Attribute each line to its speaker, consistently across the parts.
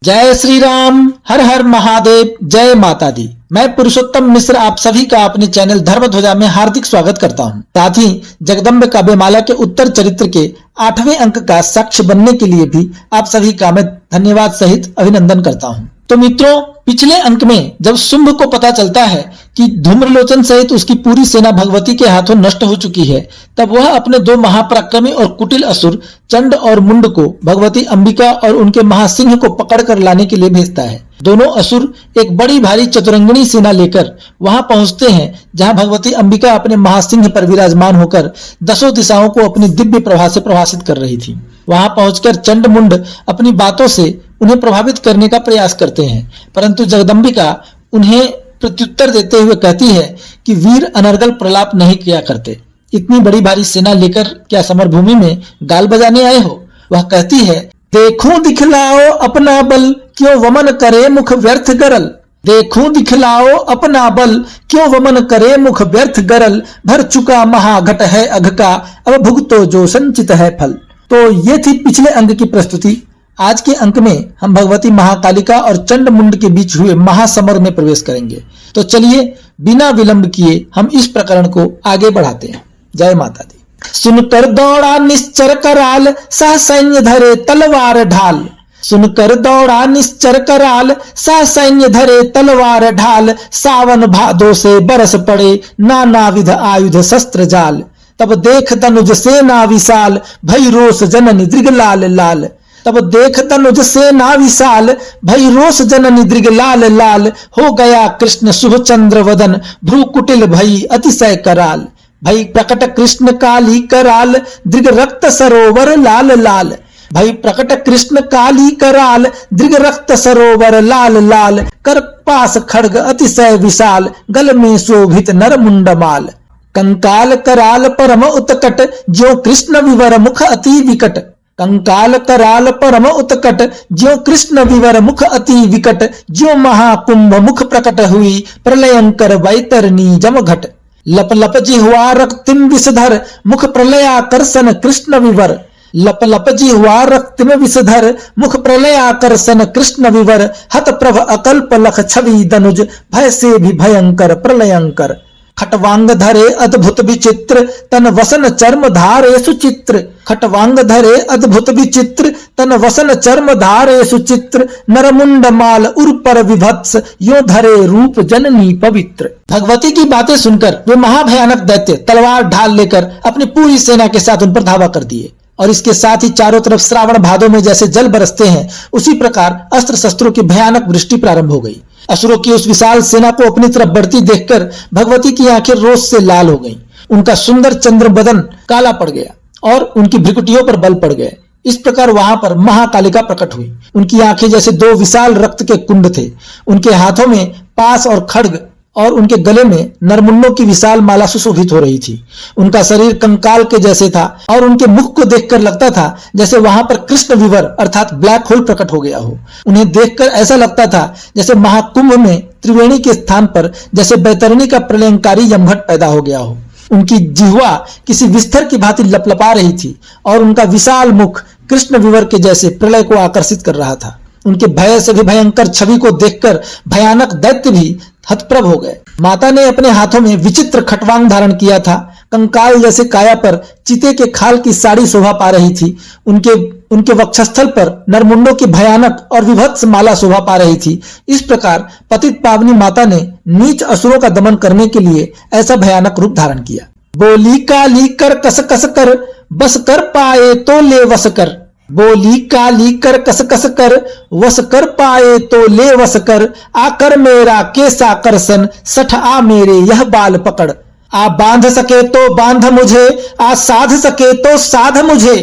Speaker 1: जय श्री राम, हर हर महादेव, जय माता दी। मैं पुरुषोत्तम मिश्र आप सभी का अपने चैनल धर्म ध्वजा में हार्दिक स्वागत करता हूं। साथ ही जगदम्ब काव्यमाला के उत्तर चरित्र के 8वें अंक का साक्ष्य बनने के लिए भी आप सभी का मैं धन्यवाद सहित अभिनंदन करता हूं। तो मित्रों, पिछले अंक में जब शुंभ को पता चलता है कि धूम्रलोचन सहित उसकी पूरी सेना भगवती के हाथों नष्ट हो चुकी है, तब वह अपने दो महापराक्रमी और कुटिल असुर चंड और मुंड को भगवती अंबिका और उनके महासिंह को पकड़कर लाने के लिए भेजता है। दोनों असुर एक बड़ी भारी चतुरंगिणी सेना लेकर वहां पहुंचते हैं, जहां भगवती अंबिका अपने महासिंह पर विराजमान होकर दसों दिशाओं को अपनी दिव्य प्रभा से प्रभाषित कर रही थी। वहां पहुंचकर चंड मुंड अपनी बातों से उन्हें प्रभावित करने का प्रयास करते हैं, परंतु जगदम्बिका उन्हें प्रत्युत्तर देते हुए कहती है कि वीर अनर्गल प्रलाप नहीं किया करते। इतनी बड़ी भारी सेना लेकर क्या समरभूमि में गाल बजाने आए हो? वह कहती है, देखूं दिखलाओ अपना बल, क्यों वमन करे मुख व्यर्थ गरल। देखूं दिखलाओ अपना बल, क्यों वमन करे मुख व्यर्थ गरल। भर चुका महाघट है अघ का, अब भुगतो जो संचित है फल। तो ये थी पिछले अंक की प्रस्तुति। आज के अंक में हम भगवती महाकालिका और चंड मुंड के बीच हुए महासमर में प्रवेश करेंगे। तो चलिए बिना विलंब किए हम इस प्रकरण को आगे बढ़ाते हैं। जय माता दी। सुनकर दौड़ा निश्चर कराल, सह सैन्य धरे तलवार ढाल। सुनकर दौड़ा निश्चर कराल, सह सैन्य धरे तलवार ढाल। सावन भादो से बरस पड़े, नानाविध आयुध शस्त्र जाल। तब देख तनुज सेना विशाल, भई रोष जननी दृग लाल लाल। तब देख तनुज सेना विशाल, भई रोष जननी दृग लाल लाल। हो गया कृष्ण शुभ चंद्र वदन, भ्रू कुटिल भई अतिशय कराल। भई प्रकट कृष्ण काली कराल, दृग रक्त सरोवर लाल लाल। भई प्रकट कृष्ण काली कराल, दृग रक्त सरोवर लाल लाल। कर पास खड्ग अतिशय विशाल, गल में शोभित नर मुंडमाल। कंकाल कराल परम उत्कट, ज्यों कृष्ण विवर मुख अति विकट। कंकाल कराल परम उत्कट, ज्यों कृष्ण विवर मुख अति विकट। ज्यों महाकुंभ मुख प्रकट हुई, प्रलयंकर वैतरणी जमघट। लप लप जिह्वा रक्तिम विषधर, मुख प्रलयाकर्षण कृष्ण विवर। लप लप जिह्वा रक्तिम विषधर, मुख प्रलयाकर्षण कृष्ण विवर। हत प्रभ अकल्प लख छवि दनुज, भय से भी भयंकर प्रलयंकर। खटवांग धरे अद्भुत विचित्र, तन वसन चर्म धारे सुचित्र। खटवांग धरे अद्भुत विचित्र, तन वसन चर्म धारे सुचित्र। नरमुंड माल उर पर विभत्स, यो धरे रूप जननी पवित्र। भगवती की बातें सुनकर वे महाभयानक दैत्य तलवार ढाल लेकर अपनी पूरी सेना के साथ उन पर धावा कर दिए, और इसके साथ ही चारों तरफ श्रावण भादों में जैसे जल बरसते हैं, उसी प्रकार अस्त्र शस्त्रों की भयानक वृष्टि प्रारंभ हो गई। असुरों की उस विशाल सेना को अपनी तरफ बढ़ती देखकर भगवती की आंखें रोष से लाल हो गईं। उनका सुंदर चंद्र बदन काला पड़ गया और उनकी भ्रुकुटियों पर बल पड़ गए। इस प्रकार वहां पर महाकालिका प्रकट हुई। उनकी आंखें जैसे दो विशाल रक्त के कुंड थे। उनके हाथों में पास और खड्ग और उनके गले में नरमुंडों की विशाल माला सुशोभित हो रही थी। उनका शरीर कंकाल के जैसे था और उनके मुख को देखकर लगता था जैसे वहां पर कृष्ण विवर अर्थात ब्लैक होल प्रकट हो गया हो। उन्हें देखकर ऐसा लगता था जैसे महाकुंभ में त्रिवेणी के स्थान पर जैसे बैतरणी का प्रलयंकारी यमघट पैदा हो गया हो। उनकी जिह्वा किसी विस्तर की भांति लपलपा रही थी और उनका विशाल मुख कृष्ण विवर के जैसे प्रलय को आकर्षित कर रहा था। उनके भय से भी भयंकर छवि को देखकर भयानक दैत्य भी हतप्रभ हो गए। माता ने अपने हाथों में विचित्र खटवांग धारण किया था। कंकाल जैसे काया पर चीते के खाल की साड़ी शोभा पा रही थी। उनके वक्षस्थल पर नरमुंडों की भयानक और विभत्स माला शोभा पा रही थी। इस प्रकार पतित पावनी माता ने नीच असुरों का दमन करने के लिए ऐसा भयानक रूप धारण किया। बोली काली कर कस कस कर, बस कर पाए तो ले वस कर। बोली काली कर कस कस कर, वस कर पाए तो ले वस कर। आकर मेरा केसा करसन, सठ आ मेरे यह बाल पकड़। आ बांध सके तो बांध मुझे, आ साध सके तो साध मुझे।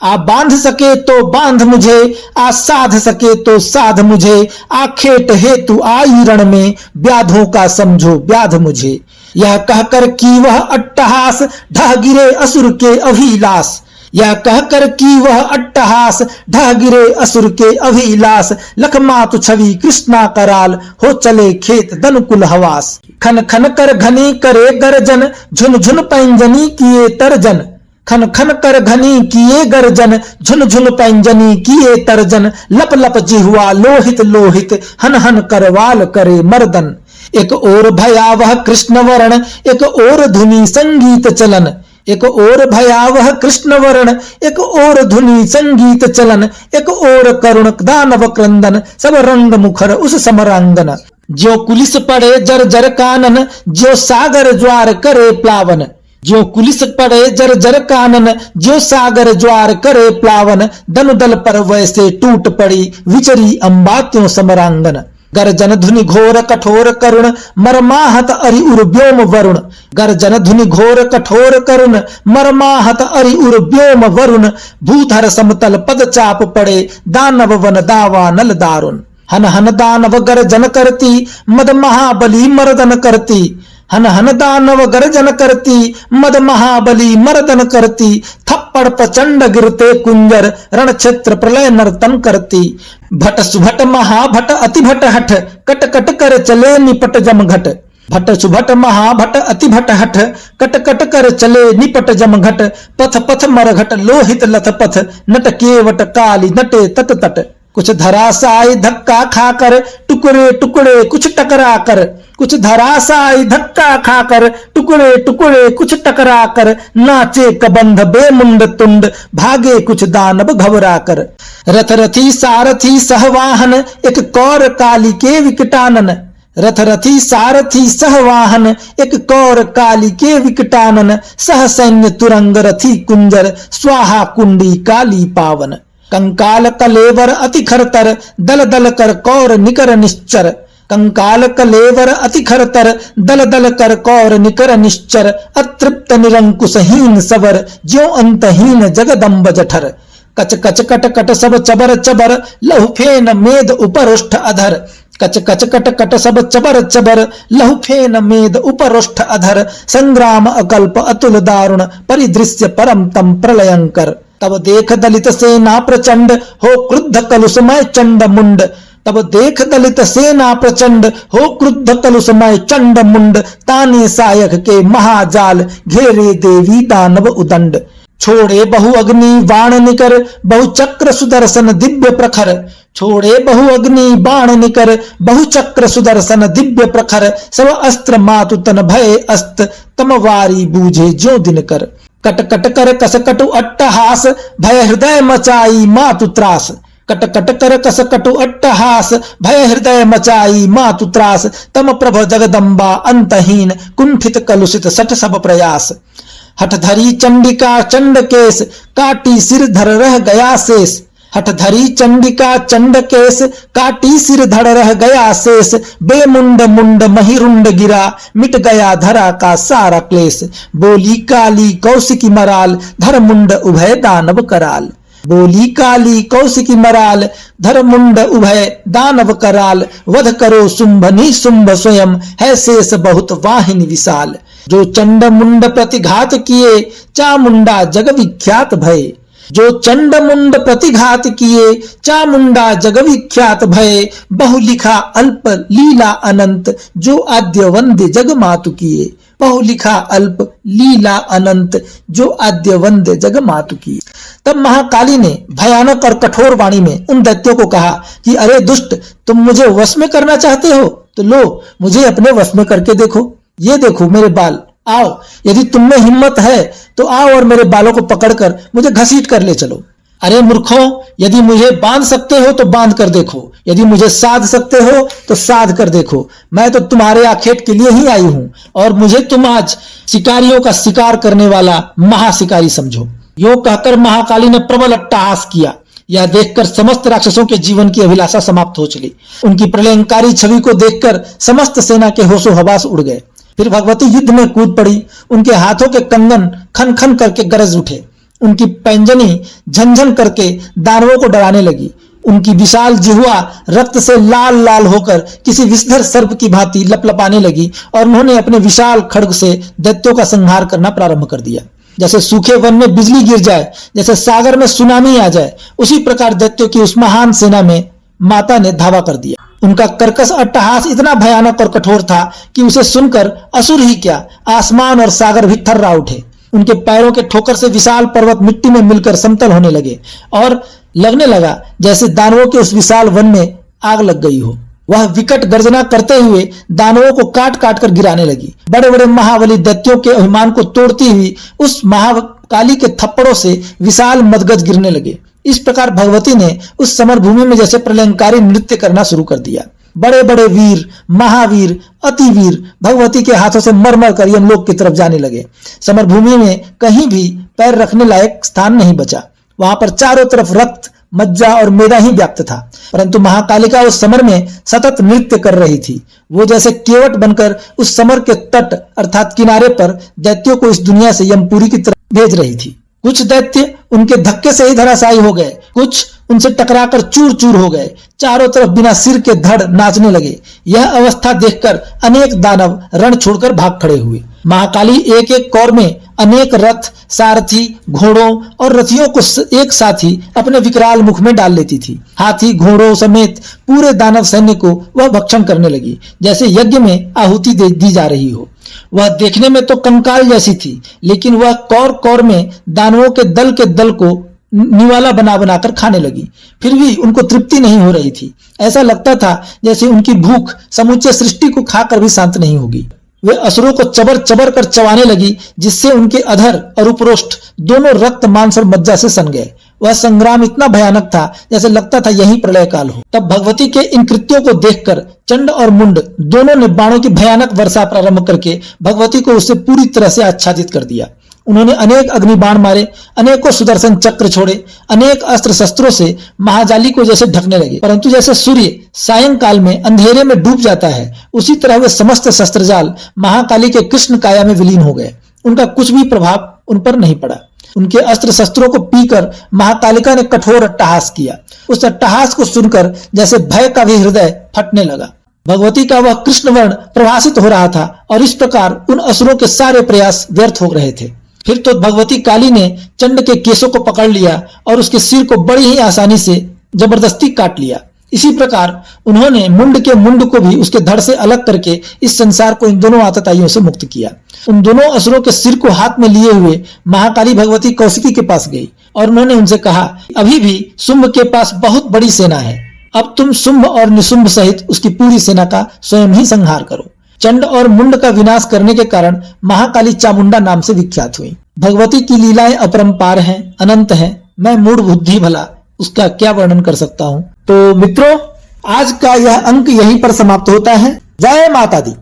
Speaker 1: आ बांध सके तो बांध मुझे, आ साध सके तो साध मुझे। आ खेट हेतु आई रण में, व्याधों का समझो व्याध मुझे। यह कहकर की वह अट्टहास, ढह गिरे असुर के अभिलाष। यह कहकर की वह अट्टहास, ढह गिरे असुर के अभिलाष। लखमातु छवि कृष्णा कराल, हो चले खेत दनुकुल हवास। खन खन कर घनी करे गर्जन, झुन झुन पैंजनी किए तर्जन। खन खन कर घनी किए गर्जन, झुन झुन पैंजनी किए तर्जन, लप लप जिह्वा लोहित लोहित, हन हन करवाल करे मर्दन। एक ओर भयावह कृष्ण वर्ण, एक ओर धुनी संगीत चलन, एक ओर भयावह कृष्ण वर्ण, एक ओर धुनी संगीत चलन, एक ओर करुण दानव क्रंदन, सब रंग मुखर उस समरांगन। ज्यो कुलिस पड़े जर जर कानन, ज्यो सागर ज्वार करे प्लावन, ज्यो कुलिस पड़े जर जर कानन, ज्यो सागर ज्वार करे प्लावन, दन दल पर वैसे टूट पड़ी, विचरी अम्बा त्यों समरांगन। गर्जन धुनि घोर कठोर करुण, मर्माहत अरि उर व्योम वरुण, गर्जन धुनि घोर कठोर करुण, मर्माहत अरि उर व्योम वरुण, भूधर समतल पद चाप पड़े, दानव वन दावा नल दारुण। हन हन दानव गर्जन करती, मद महाबली मर्दन करती, हन हन दानव गर्जन करती, मद महाबली मर्दन करती, थप्पड़ प्रचंड गिरते कुंजर, रण क्षेत्र प्रलय नर्तन करती। भट सुभट महाभट अति भट हठ, कट कट कर चले निपट जमघट, भट सुभट महाभट अति भट हठ, कट कट कर चले निपट जमघट, पथ पथ मरघट लोहित लथ पथ, नट केवट काली नटे तट तट। कुछ धराशायी धक्का खाकर टुकड़े टुकड़े कुछ टकरा कर, कुछ धराशायी धक्का खाकर टुकड़े टुकड़े कुछ टकरा कर, नाचे कबंध बेमुंड तुंड, भागे कुछ दानव घबरा कर। रथ रथी सारथी सहवाहन, एक कौर काली के विकटानन, रथ रथी सारथी सहवाहन, एक कौर काली के विकटानन, सह सैन्य तुरंग रथी कुंजर, स्वाहा कुंडी काली पावन। कंकाल कलेवर अति खरतर, दल दल कर कौर निकर निश्चर, कंकाल कलेवर अति खरतर, दल दल कर कौर निकर निश्चर, अतृप्त निरंकुशहीन सवर, ज्यों अंतहीन जगदम्ब जठर। कच कच कट कट सब चबर चबर, लहु फेन मेद उपरोष्ठ अधर, कच कच कट कट सब चबर चबर, लहु फेन मेद उपरोष्ठ अधर, संग्राम अकल्प अतुल दारुण, परिदृश्य परम तम प्रलयंकर। तब देख दलित सेना प्रचंड, हो क्रुद्ध कलुषमय चंड मुंड, तब देख दलित सेना प्रचंड, हो क्रुद्ध कलुषमय चंड मुंड, ताने सायक के महाजाल, घेरे देवी दानव उदंड। छोड़े बहु अग्नि बाण निकर, बहु चक्र सुदर्शन दिव्य प्रखर, छोड़े बहु अग्नि बाण निकर, बहु चक्र सुदर्शन दिव्य प्रखर, सब अस्त्र मातु तन भय अस्त, तम वारी बूझे ज्यों दिनकर। कट कट कर कस कटु अट्टहास, भय हृदय मचाई मातु त्रास, कट कट कर कस कटु अट्टहास, भय हृदय मचाई मातु त्रास, तम प्रभ जगदम्बा अंतहीन, कुंठित कलुषित सठ सब प्रयास। हठ धरी चंडिका चंड केस, काटी सिर धर रह गया शेष, हठ धरी चंडिका चंड केस, काटी सिर धड़ रह गया शेष, बेमुंड मुंड महिरुंड गिरा, मिट गया धरा का सारा क्लेश। बोली काली कौशिकी मराल, धर मुंड उभय दानव कराल, बोली काली कौशिकी मराल, धर मुंड उभय दानव कराल, वध करो शुंभ निशुंभ स्वयं, है शेष बहुत वाहिनी विशाल। जो चंड मुंड प्रतिघात किए, चामुंडा जग विख्यात भय, जो चंड मुंड प्रतिघात किए, चामुंडा जग विख्यात भय, बहु लिखा अल्प लीला अनंत, जो आद्य वंद्य जग मातु किए, बहु लिखा अल्प लीला अनंत, जो आद्य वंद्य जग मातु किए। तब महाकाली ने भयानक और कठोर वाणी में उन दैत्यों को कहा कि अरे दुष्ट, तुम मुझे वश में करना चाहते हो तो लो मुझे अपने वश में करके देखो। ये देखो मेरे बाल, आओ, यदि तुम में हिम्मत है तो आओ और मेरे बालों को पकड़कर मुझे घसीट कर ले चलो। अरे मूर्खों, यदि मुझे बांध सकते हो तो बांध कर देखो, यदि मुझे साध सकते हो तो साध कर देखो। मैं तो तुम्हारे आखेट के लिए ही आई हूं और मुझे तुम आज शिकारियों का शिकार करने वाला महाशिकारी समझो। यो कहकर महाकाली ने प्रबल अट्टहास किया। यह देखकर समस्त राक्षसों के जीवन की अभिलाषा समाप्त हो चली। उनकी प्रलयंकारी छवि को देखकर समस्त सेना के होशो हवास उड़ गए। फिर भगवती युद्ध में कूद पड़ी। उनके हाथों के कंगन खन खन करके गरज उठे। उनकी पैंजनी झनझन करके दानवों को डराने लगी। उनकी विशाल जिह्वा रक्त से लाल लाल होकर किसी विषधर सर्प की भांति लपलपाने लगी और उन्होंने अपने विशाल खड्ग से दैत्यों का संहार करना प्रारंभ कर दिया। जैसे सूखे वन में बिजली गिर जाए, जैसे सागर में सुनामी आ जाए, उसी प्रकार दैत्यों की उस महान सेना में माता ने धावा कर दिया। उनका कर्कश अट्टहास इतना भयानक और कठोर था कि उसे सुनकर असुर ही क्या, आसमान और सागर भी थर्रा उठे। उनके पैरों के ठोकर से विशाल पर्वत मिट्टी में मिलकर समतल होने लगे और लगने लगा जैसे दानवों के उस विशाल वन में आग लग गई हो। वह विकट गर्जना करते हुए दानवों को काट काट कर गिराने लगी। बड़े बड़े महाबली दैत्यों के अभिमान को तोड़ती हुई उस महाकाली के थप्पड़ों से विशाल मदगज गिरने लगे। इस प्रकार भगवती ने उस समर भूमि में जैसे प्रलयंकारी नृत्य करना शुरू कर दिया। बड़े बड़े वीर, महावीर, अतिवीर भगवती के हाथों से मर मर कर यमलोक की तरफ जाने लगे। समर भूमि में कहीं भी पैर रखने लायक स्थान नहीं बचा। वहां पर चारों तरफ रक्त, मज्जा और मेदा ही व्याप्त था। परंतु महाकालिका उस समर में सतत नृत्य कर रही थी। वो जैसे केवट बनकर उस समर के तट अर्थात किनारे पर दैत्यों को इस दुनिया से यमपुरी की तरफ भेज रही थी। कुछ दैत्य उनके धक्के से ही धराशायी हो गए, कुछ उनसे टकराकर चूर चूर हो गए। चारों तरफ बिना सिर के धड़ नाचने लगे। यह अवस्था देखकर अनेक दानव रण छोड़कर भाग खड़े हुए। महाकाली एक एक कौर में अनेक रथ, सारथी, घोड़ों और रथियों को एक साथ ही अपने विकराल मुख में डाल लेती थी। हाथी, घोड़ों समेत पूरे दानव सैन्य को वह भक्षण करने लगी, जैसे यज्ञ में आहुति दी जा रही हो। वह देखने में तो कंकाल जैसी थी, लेकिन वह कौर कौर में दानवों के दल को निवाला बना बनाकर खाने लगी। फिर भी उनको तृप्ति नहीं हो रही थी। ऐसा लगता था जैसे उनकी भूख समूचे सृष्टि को खाकर भी शांत नहीं होगी। वे असुरों को चबर चबर कर चबाने लगी, जिससे उनके अधर और उपरोष्ठ दोनों रक्त, मांस और मज्जा से सन गए। वह संग्राम इतना भयानक था जैसे लगता था यही प्रलय काल हो। तब भगवती के इन कृत्यों को देखकर चंड और मुंड दोनों ने बाणों की भयानक वर्षा प्रारंभ करके भगवती को उससे पूरी तरह से आच्छादित कर दिया। उन्होंने अनेक अग्निबाण मारे, अनेकों सुदर्शन चक्र छोड़े, अनेक अस्त्र शस्त्रों से महाजाली को जैसे ढकने लगे। परंतु जैसे सूर्य सायंकाल में अंधेरे में डूब जाता है, उसी तरह वे समस्त शस्त्रजाल महाकाली के कृष्ण काया में विलीन हो गए। उनका कुछ भी प्रभाव उन पर नहीं पड़ा। उनके अस्त्र शस्त्रों को पीकर महाकालिका ने कठोर अट्टहास किया। उस अट्टहास को सुनकर जैसे भय का भी हृदय फटने लगा। भगवती का वह कृष्ण वर्ण प्रभासित हो रहा था और इस प्रकार उन असुरों के सारे प्रयास व्यर्थ हो रहे थे। फिर तो भगवती काली ने चंड के केसों को पकड़ लिया और उसके सिर को बड़ी ही आसानी से जबरदस्ती काट लिया। इसी प्रकार उन्होंने मुंड के मुंड को भी उसके धड़ से अलग करके इस संसार को इन दोनों आतताइयों से मुक्त किया। उन दोनों असुरों के सिर को हाथ में लिए हुए महाकाली भगवती कौशिकी के पास गई और उन्होंने उनसे कहा, अभी भी शुंभ के पास बहुत बड़ी सेना है। अब तुम शुंभ और निशुंभ सहित उसकी पूरी सेना का स्वयं ही संहार करो। चंड और मुंड का विनाश करने के कारण महाकाली चामुंडा नाम से विख्यात हुई। भगवती की लीलाएं अपरंपार हैं, अनंत हैं। मैं मूढ़ बुद्धि भला उसका क्या वर्णन कर सकता हूँ। तो मित्रों, आज का यह अंक यहीं पर समाप्त होता है। जय माता दी।